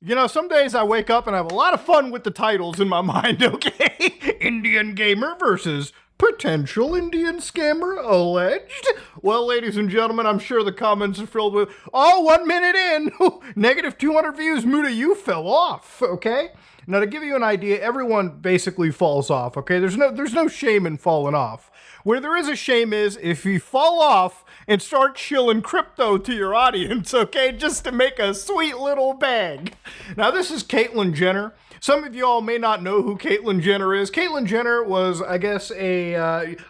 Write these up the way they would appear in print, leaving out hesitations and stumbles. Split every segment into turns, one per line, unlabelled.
You know, some days I wake up and I have a lot of fun with the titles in my mind, okay? Indian gamer versus potential Indian scammer alleged. Well, ladies and gentlemen, I'm sure the comments are filled with, oh, 1 minute in, negative 200 views, Muda, you fell off, okay? Now, to give you an idea, everyone basically falls off, okay? There's no shame in falling off. Where there is a shame is if you fall off and start shilling crypto to your audience, okay? Just to make a sweet little bag. Now, this is Caitlyn Jenner. Some of you all may not know who Caitlyn Jenner is. Caitlyn Jenner was, I guess,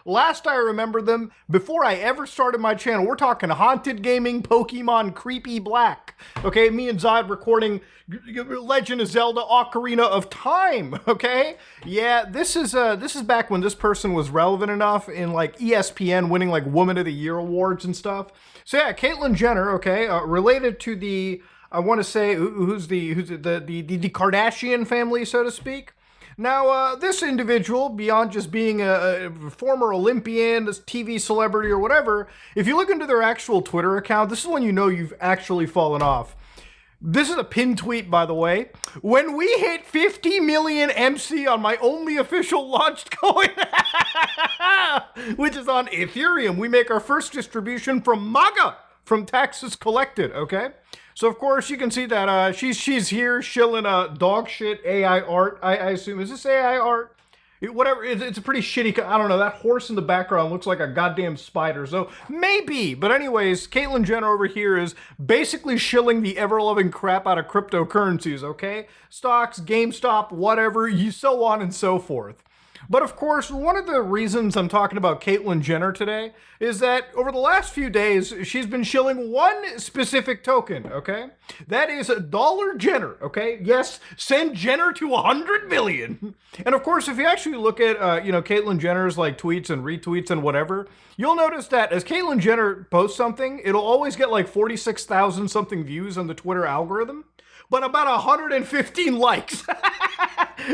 last I remember them, before I ever started my channel, we're talking Haunted Gaming, Pokemon, Creepy Black. Okay, me and Zod recording Legend of Zelda Ocarina of Time, okay? Yeah, this is back when this person was relevant enough in like ESPN winning like Woman of the Year awards and stuff. So yeah, Caitlyn Jenner, okay, related to the, I want to say, who's the Kardashian family, so to speak. Now, this individual, beyond just being a former Olympian, a TV celebrity, or whatever, if you look into their actual Twitter account, this is when you know you've actually fallen off. This is a pinned tweet, by the way. When we hit 50 million MC on my only official launched coin, which is on Ethereum, we make our first distribution from MAGA, from taxes collected, okay? So, of course, you can see that she's here shilling dog shit AI art. I assume, is this AI art? Whatever, it's a pretty shitty, I don't know, that horse in the background looks like a goddamn spider, so maybe. But anyways, Caitlyn Jenner over here is basically shilling the ever-loving crap out of cryptocurrencies, okay? Stocks, GameStop, whatever, so on and so forth. But of course, one of the reasons I'm talking about Caitlyn Jenner today is that over the last few days, she's been shilling one specific token, okay? That is Dollar Jenner, okay? Yes, send Jenner to 100 million. And of course, if you actually look at, Caitlyn Jenner's like tweets and retweets and whatever, you'll notice that as Caitlyn Jenner posts something, it'll always get like 46,000 something views on the Twitter algorithm, but about 115 likes.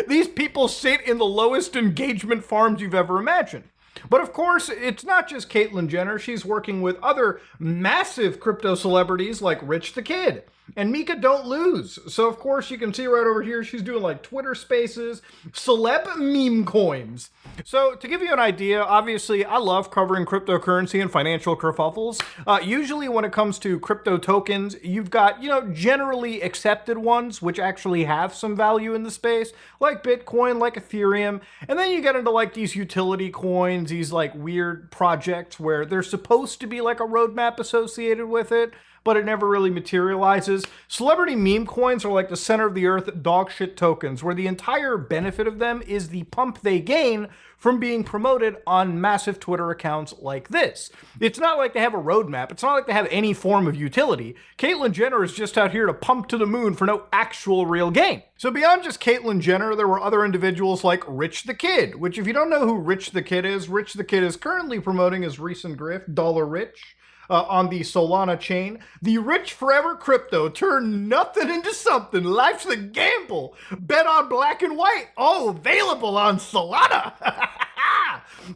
These people sit in the lowest engagement farms you've ever imagined. But of course, it's not just Caitlyn Jenner. She's working with other massive crypto celebrities like Rich the Kid and Mika Don't Lose. So of course, you can see right over here, she's doing like Twitter Spaces, celeb meme coins. So to give you an idea, obviously, I love covering cryptocurrency and financial kerfuffles. Usually when it comes to crypto tokens, you've got, generally accepted ones, which actually have some value in the space, like Bitcoin, like Ethereum. And then you get into like these utility coins, these like weird projects where there's supposed to be like a roadmap associated with it, but it never really materializes. Celebrity meme coins are like the center of the earth dog shit tokens, where the entire benefit of them is the pump they gain from being promoted on massive Twitter accounts like this. It's not like they have a roadmap. It's not like they have any form of utility. Caitlyn Jenner is just out here to pump to the moon for no actual real gain. So beyond just Caitlyn Jenner, there were other individuals like Rich the Kid, which if you don't know who Rich the Kid is currently promoting his recent grift, Dollar Rich, on the Solana chain. The rich forever crypto, turn nothing into something. Life's a gamble. Bet on black and white. All available on Solana.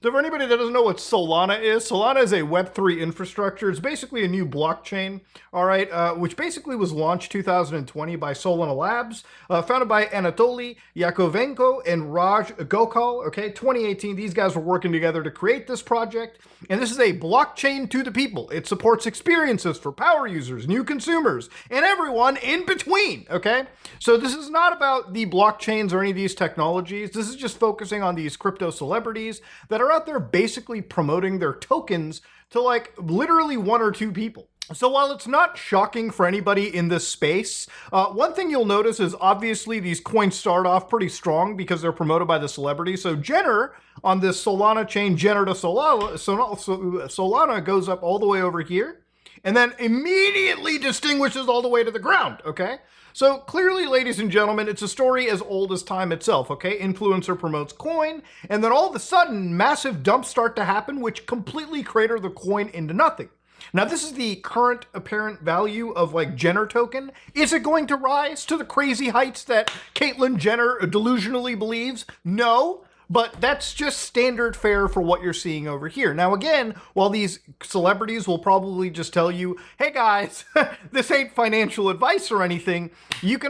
So for anybody that doesn't know what Solana is a Web3 infrastructure. It's basically a new blockchain, all right, which basically was launched 2020 by Solana Labs, founded by Anatoly Yakovenko and Raj Gokal, okay, 2018. These guys were working together to create this project, and this is a blockchain to the people. It supports experiences for power users, new consumers, and everyone in between, okay? So this is not about the blockchains or any of these technologies. This is just focusing on these crypto celebrities that are out there basically promoting their tokens to like literally one or two people. So while it's not shocking for anybody in this space, one thing you'll notice is obviously these coins start off pretty strong because they're promoted by the celebrity. So Jenner on this Solana chain, Jenner to Solana goes up all the way over here and then immediately distinguishes all the way to the ground, okay? So clearly, ladies and gentlemen, it's a story as old as time itself, okay? Influencer promotes coin, and then all of a sudden, massive dumps start to happen, which completely crater the coin into nothing. Now, this is the current apparent value of like Jenner token. Is it going to rise to the crazy heights that Caitlyn Jenner delusionally believes? No. But that's just standard fare for what you're seeing over here. Now, again, while these celebrities will probably just tell you, hey guys, this ain't financial advice or anything, you can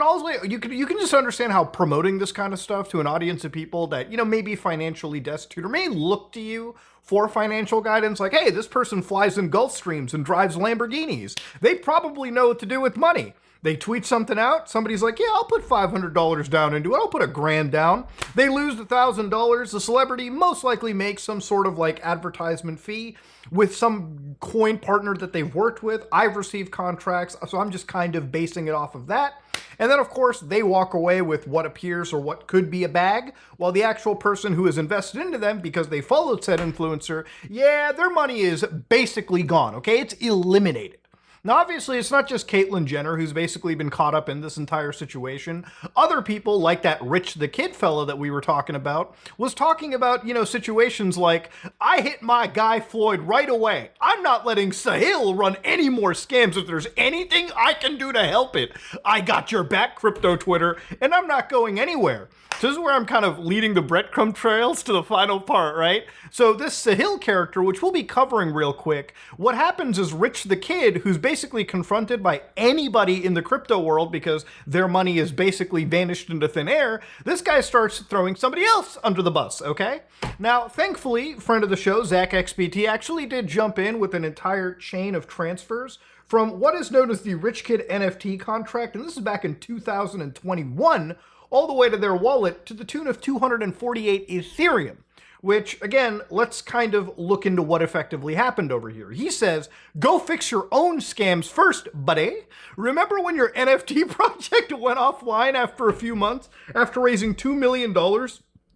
just understand how promoting this kind of stuff to an audience of people that, may be financially destitute or may look to you for financial guidance, like, hey, this person flies in Gulfstreams and drives Lamborghinis. They probably know what to do with money. They tweet something out, somebody's like, yeah, I'll put $500 down into it, I'll put $1,000 down. They lose $1,000, the celebrity most likely makes some sort of like advertisement fee with some coin partner that they've worked with. I've received contracts, so I'm just kind of basing it off of that. And then, of course, they walk away with what appears or what could be a bag, while the actual person who has invested into them because they followed said influencer, yeah, their money is basically gone, okay? It's eliminated. Now, obviously, it's not just Caitlyn Jenner who's basically been caught up in this entire situation. Other people, like that Rich the Kid fella that we were talking about, was talking about, situations like, I hit my guy Floyd right away. I'm not letting Sahil run any more scams. If there's anything I can do to help it, I got your back, crypto Twitter, and I'm not going anywhere. So this is where I'm kind of leading the breadcrumb trails to the final part, right? So this Sahil character, which we'll be covering real quick, what happens is Rich the Kid, who's basically confronted by anybody in the crypto world because their money is basically vanished into thin air, this guy starts throwing somebody else under the bus, okay? Now, thankfully, friend of the show, Zach XBT, actually did jump in with an entire chain of transfers from what is known as the Rich Kid NFT contract, and this is back in 2021, all the way to their wallet to the tune of 248 Ethereum, which, again, let's kind of look into what effectively happened over here. He says, go fix your own scams first, buddy. Remember when your NFT project went offline after a few months, after raising $2 million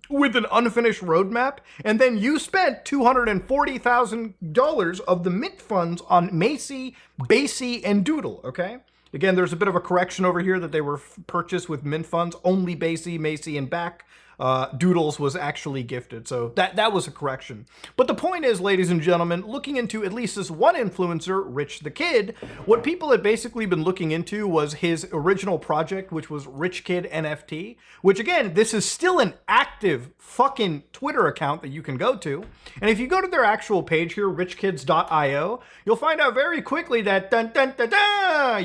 with an unfinished roadmap, and then you spent $240,000 of the mint funds on Macy, Basie, and Doodle, okay? Again, there's a bit of a correction over here that they were purchased with mint funds. Only Basie, Macy, and back. Doodles was actually gifted, so that was a correction. But the point is, ladies and gentlemen, looking into at least this one influencer, Rich the Kid, what people had basically been looking into was his original project, which was Rich Kid NFT, which again, this is still an active fucking Twitter account that you can go to. And if you go to their actual page here, richkids.io, you'll find out very quickly that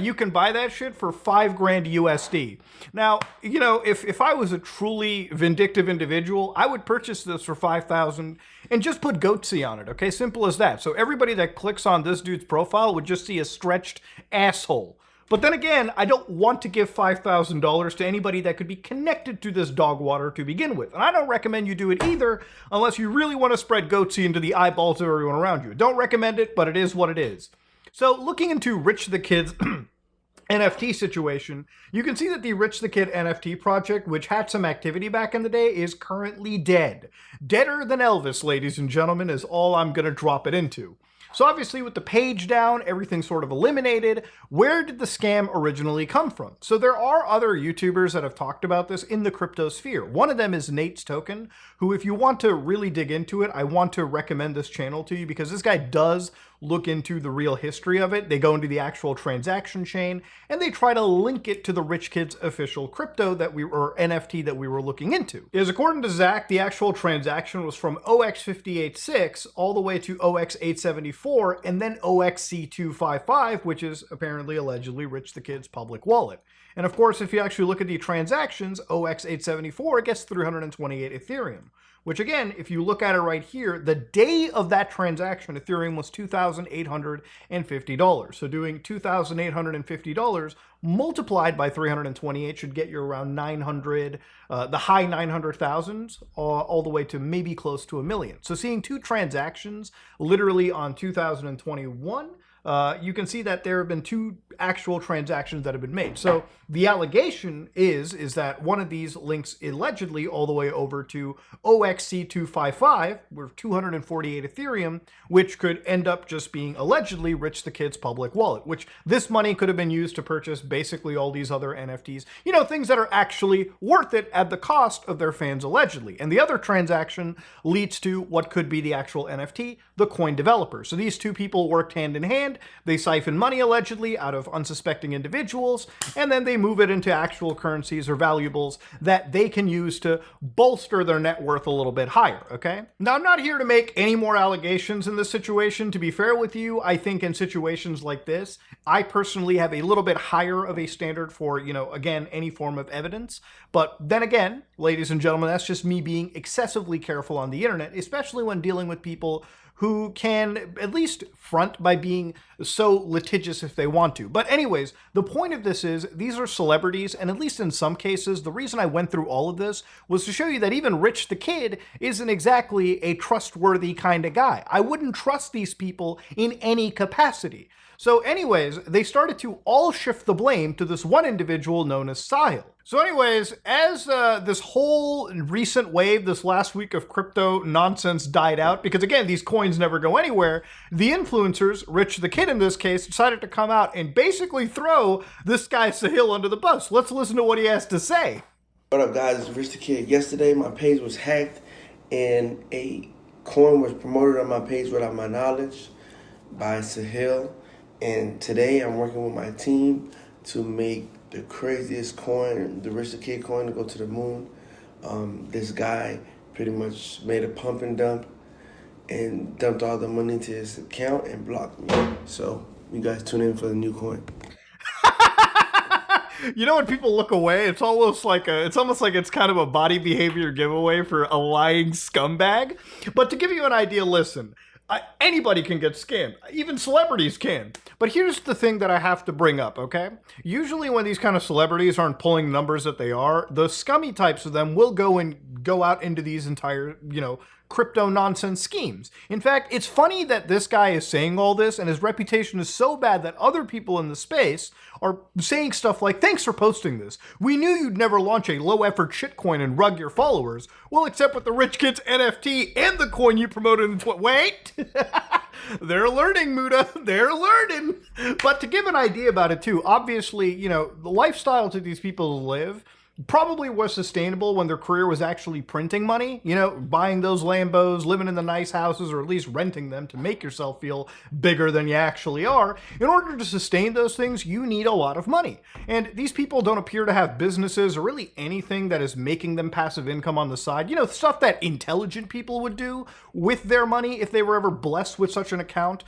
you can buy that shit for $5,000 USD. Now, if I was a truly vindictive individual, I would purchase this for $5,000 and just put Goatsy on it, okay? Simple as that. So everybody that clicks on this dude's profile would just see a stretched asshole. But then again, I don't want to give $5,000 to anybody that could be connected to this dog water to begin with. And I don't recommend you do it either unless you really want to spread Goatsy into the eyeballs of everyone around you. Don't recommend it, but it is what it is. So looking into Rich the Kid's NFT situation, you can see that the Rich the Kid NFT project, which had some activity back in the day, is currently dead. Deader than Elvis, ladies and gentlemen, is all I'm going to drop it into. So obviously with the page down, everything sort of eliminated. Where did the scam originally come from? So there are other YouTubers that have talked about this in the crypto sphere. One of them is Nate's Token, who, if you want to really dig into it, I want to recommend this channel to you because this guy does look into the real history of it. They go into the actual transaction chain and they try to link it to the Rich Kids official crypto or NFT that we were looking into. Is according to Zach, the actual transaction was from OX586 all the way to OX874 and then OXC255, which is apparently allegedly Rich the Kid's public wallet. And of course, if you actually look at the transactions, OX874 gets 328 Ethereum. Which again, if you look at it right here, the day of that transaction, Ethereum was $2,850. So doing $2,850 multiplied by 328 should get you around 900, the high 900,000s, all the way to maybe close to $1 million. So seeing two transactions literally on 2021, you can see that there have been two actual transactions that have been made. So the allegation is that one of these links allegedly all the way over to OXC255, with 248 Ethereum, which could end up just being allegedly Rich the Kid's public wallet, which this money could have been used to purchase basically all these other NFTs, you know, things that are actually worth it at the cost of their fans allegedly. And the other transaction leads to what could be the actual NFT, the coin developer. So these two people worked hand in hand. They siphon money allegedly out of unsuspecting individuals, and then they move it into actual currencies or valuables that they can use to bolster their net worth a little bit higher, okay? Now, I'm not here to make any more allegations in this situation. To be fair with you, I think in situations like this, I personally have a little bit higher of a standard for, you know, again, any form of evidence. But then again, ladies and gentlemen, that's just me being excessively careful on the internet, especially when dealing with people who can at least front by being so litigious if they want to. But anyways, the point of this is these are celebrities, and at least in some cases, the reason I went through all of this was to show you that even Rich the Kid isn't exactly a trustworthy kind of guy. I wouldn't trust these people in any capacity. So anyways, they started to all shift the blame to this one individual known as Sahil. So anyways, as this whole recent wave, this last week of crypto nonsense died out, because again, these coins never go anywhere, the influencers, Rich the Kid in this case, decided to come out and basically throw this guy Sahil under the bus. Let's listen to what he has to say.
What up, guys? It's Rich the Kid. Yesterday, my page was hacked and a coin was promoted on my page without my knowledge by Sahil. And today, I'm working with my team to make the craziest coin, the Rich the Kid coin, to go to the moon. This guy pretty much made a pump and dump and dumped all the money into his account and blocked me. So you guys tune in for the new coin.
You know, when people look away, it's almost like it's kind of a body behavior giveaway for a lying scumbag. But to give you an idea, listen. Anybody can get scammed. Even celebrities can. But here's the thing that I have to bring up, okay? Usually when these kind of celebrities aren't pulling numbers that they are, the scummy types of them will go out into these entire, you know, crypto nonsense schemes. In fact, it's funny that this guy is saying all this and his reputation is so bad that other people in the space are saying stuff like, thanks for posting this. We knew you'd never launch a low-effort shitcoin and rug your followers. Well, except with the Rich Kid's NFT and the coin you promoted in Wait! They're learning, Muda. They're learning. But to give an idea about it too, obviously, you know, the lifestyle that these people live probably was sustainable when their career was actually printing money, you know, buying those Lambos, living in the nice houses, or at least renting them to make yourself feel bigger than you actually are. In order to sustain those things, you need a lot of money. And these people don't appear to have businesses or really anything that is making them passive income on the side. You know, stuff that intelligent people would do with their money if they were ever blessed with such an account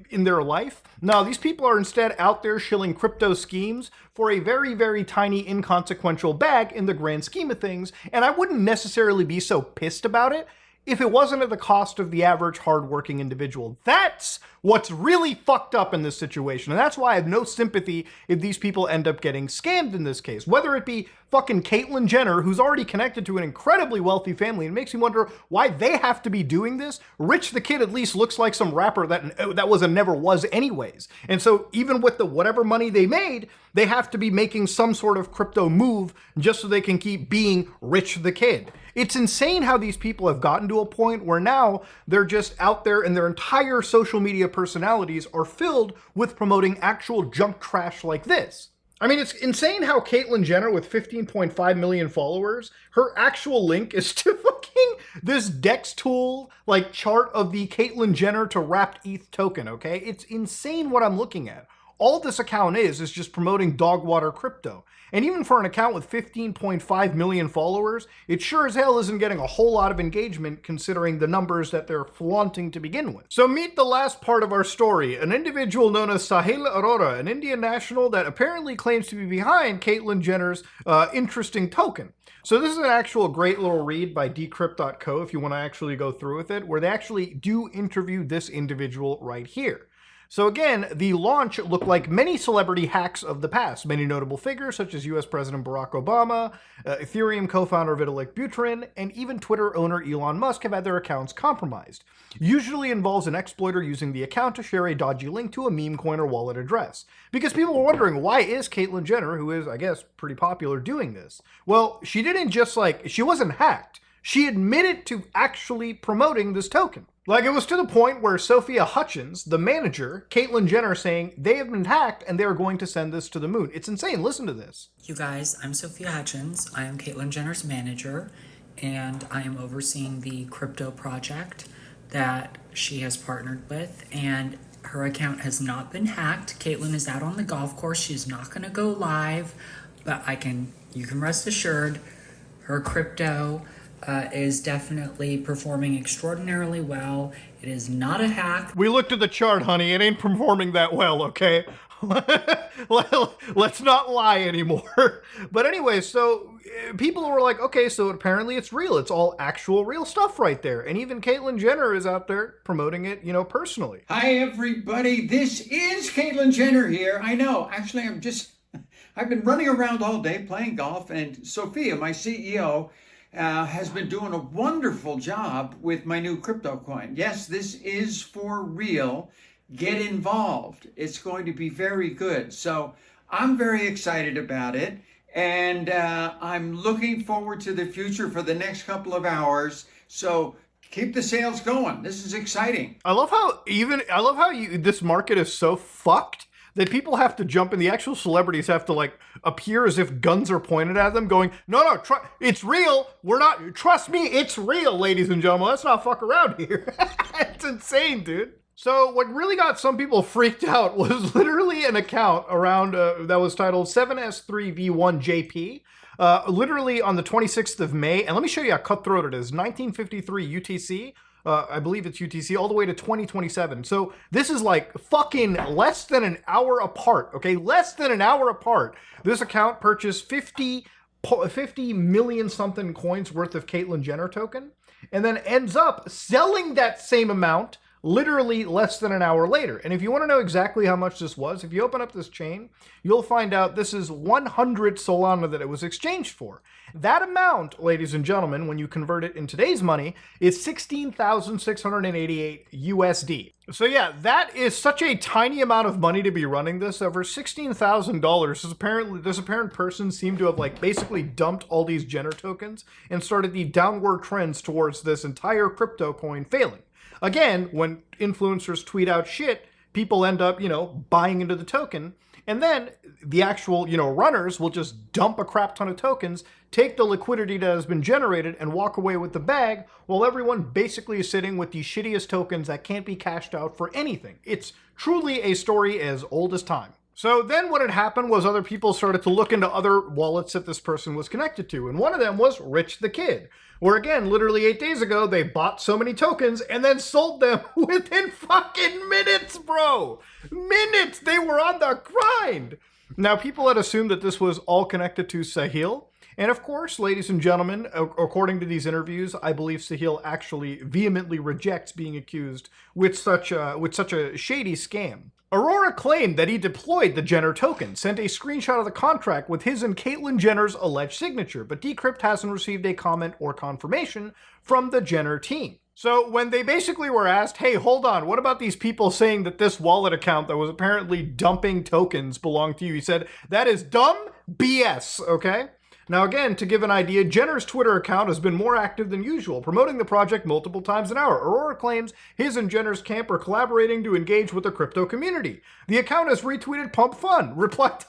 in their life. No, these people are instead out there shilling crypto schemes for a very, very tiny, inconsequential bag in the grand scheme of things, and I wouldn't necessarily be so pissed about it if it wasn't at the cost of the average hardworking individual. That's what's really fucked up in this situation, and that's why I have no sympathy if these people end up getting scammed in this case. Whether it be fucking Caitlyn Jenner, who's already connected to an incredibly wealthy family, and makes me wonder why they have to be doing this. Rich the Kid at least looks like some rapper that was and never was anyways. And so even with the whatever money they made, they have to be making some sort of crypto move just so they can keep being Rich the Kid. It's insane how these people have gotten to a point where now they're just out there and their entire social media personalities are filled with promoting actual junk trash like this. I mean, it's insane how Caitlyn Jenner with 15.5 million followers, her actual link is to fucking this Dex tool like chart of the Caitlyn Jenner to wrapped ETH token, okay? It's insane what I'm looking at. All this account is just promoting dog water crypto. And even for an account with 15.5 million followers, it sure as hell isn't getting a whole lot of engagement considering the numbers that they're flaunting to begin with. So meet the last part of our story, an individual known as Sahil Arora, an Indian national that apparently claims to be behind Caitlyn Jenner's interesting token. So this is an actual great little read by decrypt.co if you want to actually go through with it, where they actually do interview this individual right here. So again, the launch looked like many celebrity hacks of the past. Many notable figures such as US President Barack Obama, Ethereum co-founder Vitalik Buterin, and even Twitter owner Elon Musk have had their accounts compromised. Usually involves an exploiter using the account to share a dodgy link to a meme coin or wallet address. Because people are wondering, why is Caitlyn Jenner, who is, I guess, pretty popular, doing this? Well, she didn't just she wasn't hacked. She admitted to actually promoting this token. Like, it was to the point where Sophia Hutchins, the manager, Caitlyn Jenner, saying they have been hacked and they are going to send this to the moon. It's insane. Listen to this.
You guys, I'm Sophia Hutchins. I am Caitlyn Jenner's manager, and I am overseeing the crypto project that she has partnered with, and her account has not been hacked. Caitlyn is out on the golf course. She's not going to go live, but you can rest assured her crypto is definitely performing extraordinarily well. It is not a hack.
We looked at the chart, honey. It ain't performing that well, okay? Let's not lie anymore. But anyway, so people were like, okay, so apparently it's real. It's all actual real stuff right there. And even Caitlyn Jenner is out there promoting it, personally.
Hi, everybody. This is Caitlyn Jenner here. I know. Actually, I've been running around all day playing golf, and Sophia, my CEO, has been doing a wonderful job with my new crypto coin. Yes, this is for real. Get involved. It's going to be very good. So I'm very excited about it, and I'm looking forward to the future for the next couple of hours. So keep the sales going. This is exciting.
I love how this market is so fucked that people have to jump in. The actual celebrities have to appear as if guns are pointed at them going, no, it's real. Trust me, it's real, ladies and gentlemen. Let's not fuck around here. It's insane, dude. So what really got some people freaked out was literally an account around that was titled 7S3V1JP, literally on the 26th of May. And let me show you how cutthroat it is. 1953 UTC. I believe it's UTC, all the way to 2027. So this is like fucking less than an hour apart, okay? Less than an hour apart. This account purchased 50 million something coins worth of Caitlyn Jenner token, and then ends up selling that same amount literally less than an hour later. And if you want to know exactly how much this was, if you open up this chain, you'll find out this is 100 Solana that it was exchanged for. That amount, ladies and gentlemen, when you convert it in today's money, is 16,688 USD. So yeah, that is such a tiny amount of money to be running this over. $16,000. This apparent person seemed to have basically dumped all these Jenner tokens and started the downward trends towards this entire crypto coin failing. Again, when influencers tweet out shit, people end up, buying into the token. And then the actual, runners will just dump a crap ton of tokens, take the liquidity that has been generated, and walk away with the bag, while everyone basically is sitting with the shittiest tokens that can't be cashed out for anything. It's truly a story as old as time. So then what had happened was other people started to look into other wallets that this person was connected to. And one of them was Rich the Kid, where again, literally 8 days ago, they bought so many tokens and then sold them within fucking minutes, bro. Minutes. They were on the grind. Now, people had assumed that this was all connected to Sahil. And of course, ladies and gentlemen, according to these interviews, I believe Sahil actually vehemently rejects being accused with such a shady scam. Arora claimed that he deployed the Jenner token, sent a screenshot of the contract with his and Caitlyn Jenner's alleged signature, but Decrypt hasn't received a comment or confirmation from the Jenner team. So when they basically were asked, hey, hold on, what about these people saying that this wallet account that was apparently dumping tokens belonged to you? He said, that is dumb BS, okay? Now again, to give an idea, Jenner's Twitter account has been more active than usual, promoting the project multiple times an hour. Aurora claims his and Jenner's camp are collaborating to engage with the crypto community. The account has retweeted Pump Fun, replied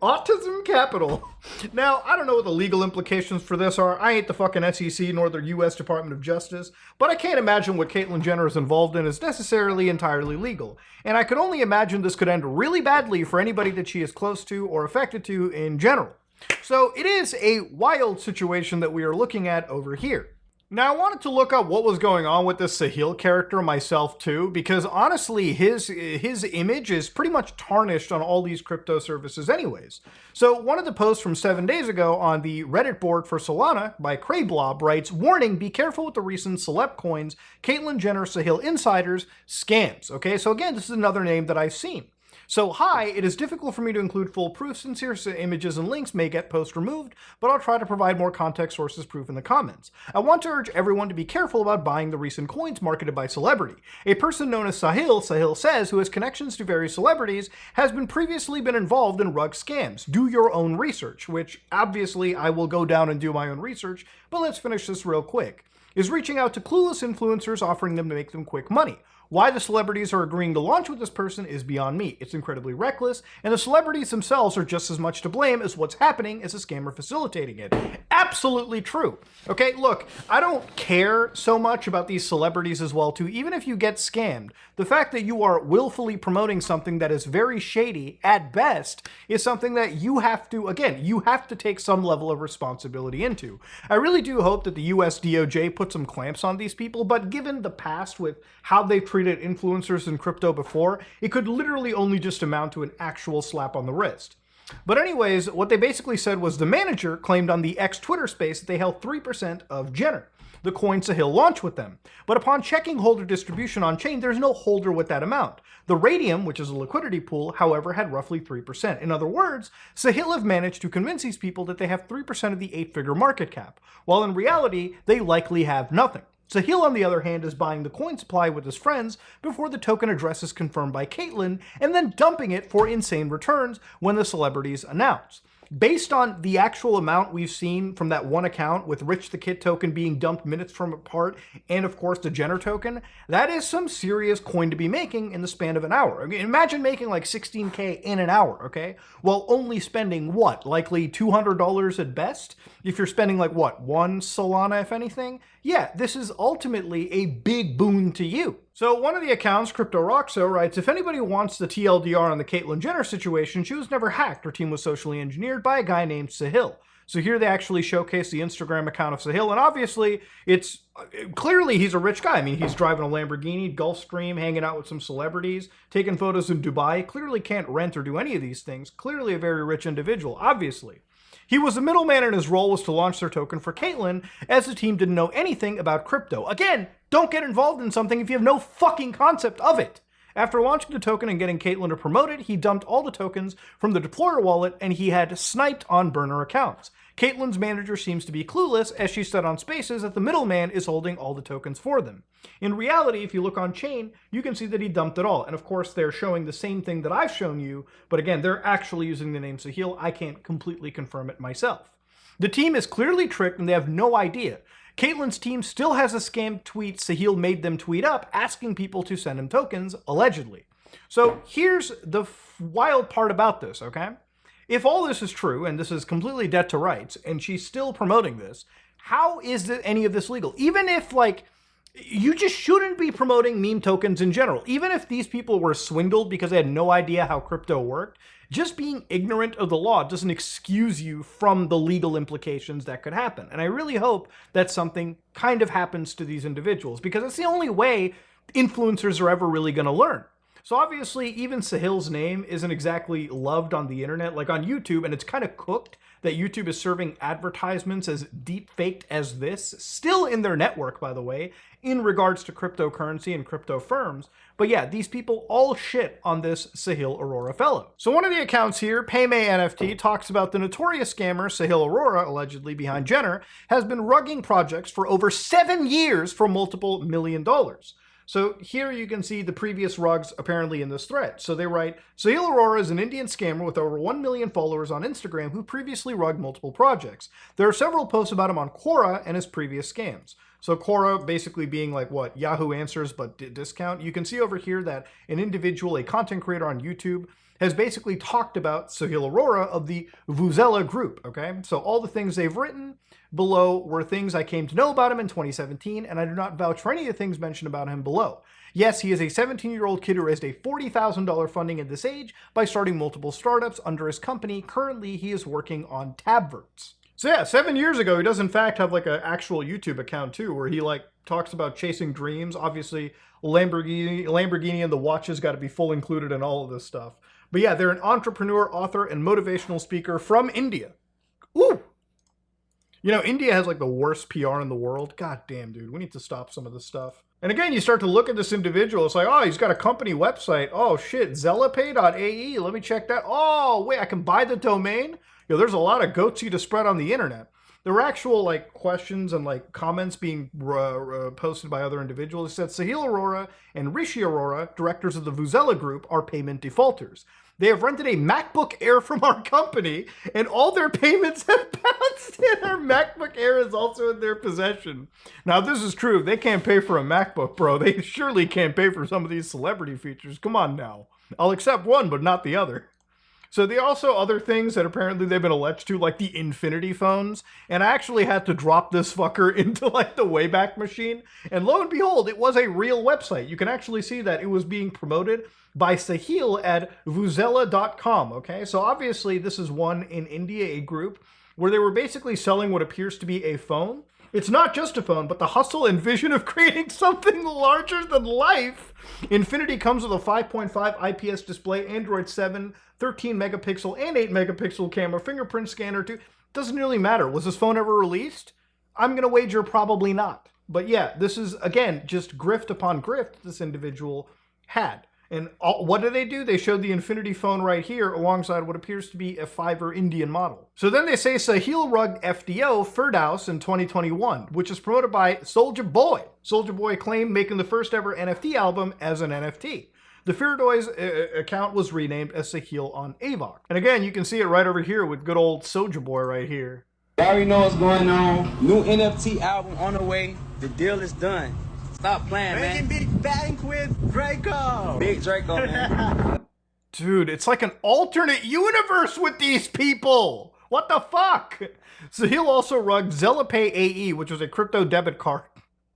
Autism Capital. Now, I don't know what the legal implications for this are. I ain't the fucking SEC nor the U.S. Department of Justice, but I can't imagine what Caitlyn Jenner is involved in is necessarily entirely legal. And I could only imagine this could end really badly for anybody that she is close to or affected to in general. So it is a wild situation that we are looking at over here. Now, I wanted to look up what was going on with this Sahil character myself too, because honestly, his image is pretty much tarnished on all these crypto services anyways. So one of the posts from 7 days ago on the Reddit board for Solana by Crayblob writes, warning, be careful with the recent celeb coins, Caitlyn Jenner Sahil insiders, scams. Okay, so again, this is another name that I've seen. So hi, it is difficult for me to include full proof since your images and links may get post removed, but I'll try to provide more context sources proof in the comments. I want to urge everyone to be careful about buying the recent coins marketed by celebrity. A person known as Sahil says, who has connections to various celebrities, has previously been involved in rug scams. Do your own research, which obviously I will go down and do my own research, but let's finish this real quick. is reaching out to clueless influencers offering them to make them quick money. Why the celebrities are agreeing to launch with this person is beyond me. It's incredibly reckless, and the celebrities themselves are just as much to blame as what's happening as a scammer facilitating it. Absolutely true. Okay, look, I don't care so much about these celebrities as well, too. Even if you get scammed, the fact that you are willfully promoting something that is very shady at best is something that you have to, again, you have to take some level of responsibility into. I really do hope that the US DOJ puts some clamps on these people, but given the past with how they've treated influencers in crypto before, it could literally only just amount to an actual slap on the wrist. But anyways, what they basically said was the manager claimed on the X Twitter space that they held 3% of Jenner, the coin Sahil launched with them. But upon checking holder distribution on chain, there's no holder with that amount. The Radium, which is a liquidity pool, however, had roughly 3%. In other words, Sahil have managed to convince these people that they have 3% of the 8-figure market cap, while in reality, they likely have nothing. Sahil, on the other hand, is buying the coin supply with his friends before the token address is confirmed by Caitlyn, and then dumping it for insane returns when the celebrities announce. Based on the actual amount we've seen from that one account with Rich the Kid token being dumped minutes from apart, and of course the Jenner token, that is some serious coin to be making in the span of an hour. I mean, imagine making like 16K in an hour, okay? While only spending what? Likely $200 at best? If you're spending like what? 1 Solana if anything? Yeah, this is ultimately a big boon to you. So one of the accounts, Crypto Roxo, writes, if anybody wants the TLDR on the Caitlyn Jenner situation, she was never hacked. Her team was socially engineered by a guy named Sahil. So here they actually showcase the Instagram account of Sahil, and obviously it's clearly he's a rich guy. I mean, he's driving a Lamborghini, Gulfstream, hanging out with some celebrities, taking photos in Dubai. Clearly can't rent or do any of these things. Clearly a very rich individual, obviously. He was the middleman and his role was to launch their token for Caitlyn, as the team didn't know anything about crypto. Again, don't get involved in something if you have no fucking concept of it. After launching the token and getting Caitlyn to promote it, he dumped all the tokens from the deployer wallet and he had sniped on burner accounts. Caitlyn's manager seems to be clueless, as she said on Spaces that the middleman is holding all the tokens for them. In reality, if you look on chain, you can see that he dumped it all. And of course, they're showing the same thing that I've shown you, but again, they're actually using the name Sahil. I can't completely confirm it myself. The team is clearly tricked and they have no idea. Caitlyn's team still has a scam tweet Sahil made them tweet up, asking people to send him tokens, allegedly. So here's the wild part about this, okay? If all this is true, and this is completely dead to rights, and she's still promoting this, how is any of this legal? Even if, like, you just shouldn't be promoting meme tokens in general. Even if these people were swindled because they had no idea how crypto worked, just being ignorant of the law doesn't excuse you from the legal implications that could happen. And I really hope that something kind of happens to these individuals, because it's the only way influencers are ever really going to learn. So obviously, even Sahil's name isn't exactly loved on the internet, like on YouTube, and it's kind of cooked that YouTube is serving advertisements as deep-faked as this, still in their network, by the way, in regards to cryptocurrency and crypto firms. But yeah, these people all shit on this Sahil Arora fellow. So one of the accounts here, Paymay NFT, talks about the notorious scammer Sahil Arora, allegedly behind Jenner, has been rugging projects for over 7 years for multiple $1 million. So here you can see the previous rugs apparently in this thread. So they write, Sahil Arora is an Indian scammer with over 1 million followers on Instagram who previously rugged multiple projects. There are several posts about him on Quora and his previous scams. So Quora basically being like what, Yahoo Answers but discount. You can see over here that an individual, a content creator on YouTube, has basically talked about Sahil Arora of the Vuzela group, okay? So all the things they've written below were things I came to know about him in 2017, and I do not vouch for any of the things mentioned about him below. Yes, he is a 17-year-old kid who raised a $40,000 funding at this age by starting multiple startups under his company. Currently, he is working on Tabverts. So yeah, 7 years ago, he does in fact have like an actual YouTube account too, where he like talks about chasing dreams. Obviously, Lamborghini and the watches got to be full included in all of this stuff. But yeah, they're an entrepreneur, author, and motivational speaker from India. Ooh! You know, India has like the worst PR in the world. God damn, dude, we need to stop some of this stuff. And again, you start to look at this individual. It's like, oh, he's got a company website. Oh shit, zelapay.ae. Let me check that. Oh, wait, I can buy the domain? Yo, there's a lot of goatsy to spread on the internet. There were actual like questions and like comments being posted by other individuals. It said Sahil Arora and Rishi Arora, directors of the Vuzela group, are payment defaulters. They have rented a MacBook Air from our company, and all their payments have bounced, and our MacBook Air is also in their possession. Now, if this is true, they can't pay for a MacBook, bro. They surely can't pay for some of these celebrity features. Come on now. I'll accept one, but not the other. So there are also other things that apparently they've been alleged to, like the Infinity phones. And I actually had to drop this fucker into like the Wayback Machine. And lo and behold, it was a real website. You can actually see that it was being promoted by Sahil at Vuzela.com. Okay, so obviously this is one in India, a group where they were basically selling what appears to be a phone. It's not just a phone, but the hustle and vision of creating something larger than life. Infinity comes with a 5.5 IPS display, Android 7, 13 megapixel and 8 megapixel camera, fingerprint scanner too. Doesn't really matter. Was this phone ever released? I'm going to wager probably not. But yeah, this is, again, just grift upon grift this individual had. And what do? They showed the Infinity phone right here alongside what appears to be a Fiverr Indian model. So then they say Sahil rugged FDO Firdaus in 2021, which is promoted by Soulja Boy. Soulja Boy claimed making the first ever NFT album as an NFT. The Firdaus account was renamed as Sahil on Avok. And again, you can see it right over here with good old Soulja Boy right here.
You already know what's going on. New NFT album on the way. The deal is done. Stop playing, man. Big Bank with Draco. Big Draco, man.
Dude, it's like an alternate universe with these people. What the fuck? Sahil also rugged ZellaPay AE, which was a crypto debit card.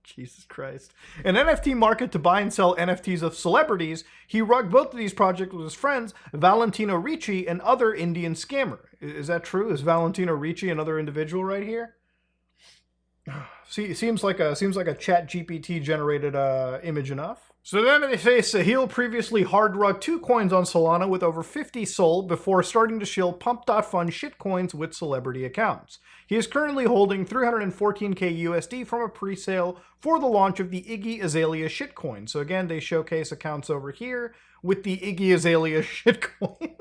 Jesus Christ. An NFT market to buy and sell NFTs of celebrities. He rugged both of these projects with his friends, Valentino Ricci and other Indian scammer. Is that true? Is Valentino Ricci another individual right here? See, seems like a Chat GPT generated image enough. So then they say Sahil previously hard rugged 2 coins on Solana with over 50 sold before starting to shill pump.fun shitcoins with celebrity accounts. He is currently holding 314k USD from a pre-sale for the launch of the Iggy Azalea shitcoin. So again, they showcase accounts over here with the Iggy Azalea shitcoin.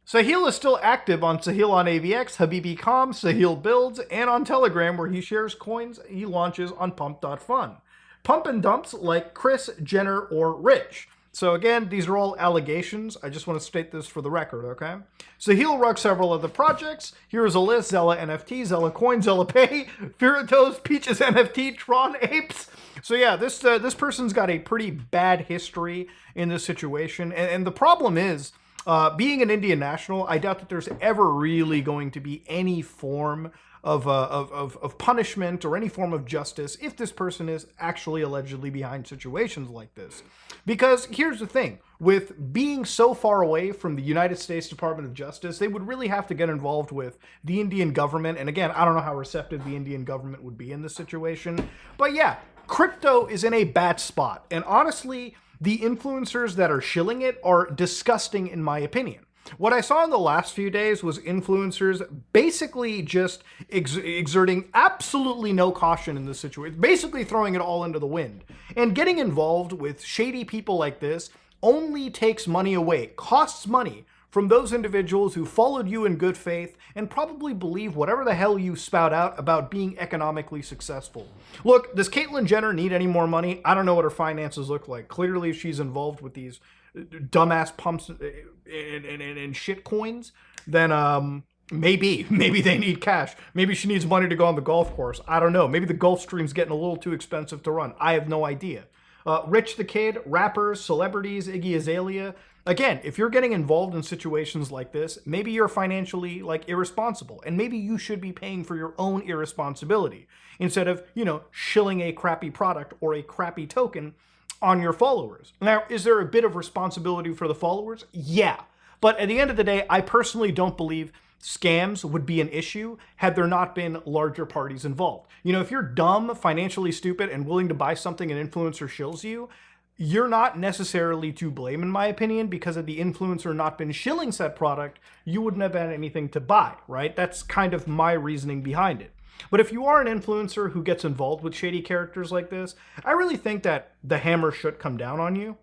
Sahil is still active on Sahil on AVX, Habibi.com, Sahil Builds, and on Telegram, where he shares coins he launches on Pump.fun. Pump and dumps like Chris, Jenner, or Rich. So again, these are all allegations. I just want to state this for the record, okay? Sahil rugged several other projects. Here is a list: Zella NFT, Zella Coin, Zella Pay, Firatos, Peaches NFT, Tron Apes. So yeah, this person's got a pretty bad history in this situation. And the problem is, being an Indian national, I doubt that there's ever really going to be any form of punishment or any form of justice if this person is actually allegedly behind situations like this. Because here's the thing, with being so far away from the United States Department of Justice, they would really have to get involved with the Indian government. And again, I don't know how receptive the Indian government would be in this situation. But yeah, crypto is in a bad spot. And honestly, the influencers that are shilling it are disgusting in my opinion. What I saw in the last few days was influencers basically just exerting absolutely no caution in this situation, basically throwing it all into the wind. And getting involved with shady people like this only takes money away, costs money from those individuals who followed you in good faith and probably believe whatever the hell you spout out about being economically successful. Look, does Caitlyn Jenner need any more money? I don't know what her finances look like. Clearly, if she's involved with these dumbass pumps and shit coins, then maybe they need cash. Maybe she needs money to go on the golf course. I don't know. Maybe the Gulf Stream's getting a little too expensive to run. I have no idea. Rich the Kid, rappers, celebrities, Iggy Azalea. Again, if you're getting involved in situations like this, maybe you're financially irresponsible, and maybe you should be paying for your own irresponsibility instead of, shilling a crappy product or a crappy token on your followers. Now, is there a bit of responsibility for the followers? Yeah. But at the end of the day, I personally don't believe scams would be an issue had there not been larger parties involved. If you're dumb, financially stupid, and willing to buy something an influencer shills you, you're not necessarily to blame, in my opinion, because had the influencer not been shilling said product, you wouldn't have had anything to buy, right? That's kind of my reasoning behind it. But if you are an influencer who gets involved with shady characters like this, I really think that the hammer should come down on you.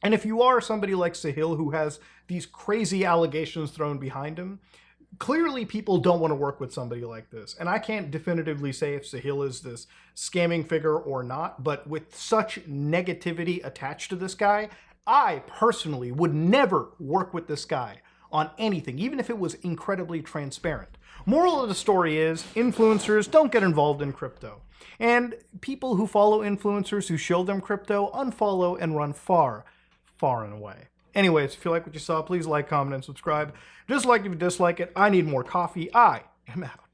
And if you are somebody like Sahil who has these crazy allegations thrown behind him, clearly people don't want to work with somebody like this. And I can't definitively say if Sahil is this scamming figure or not, but with such negativity attached to this guy, I personally would never work with this guy on anything, even if it was incredibly transparent. Moral of the story is, influencers don't get involved in crypto. And people who follow influencers who show them crypto, unfollow and run far, far and away. Anyways, if you like what you saw, please like, comment, and subscribe. Dislike if you dislike it. I need more coffee. I am out.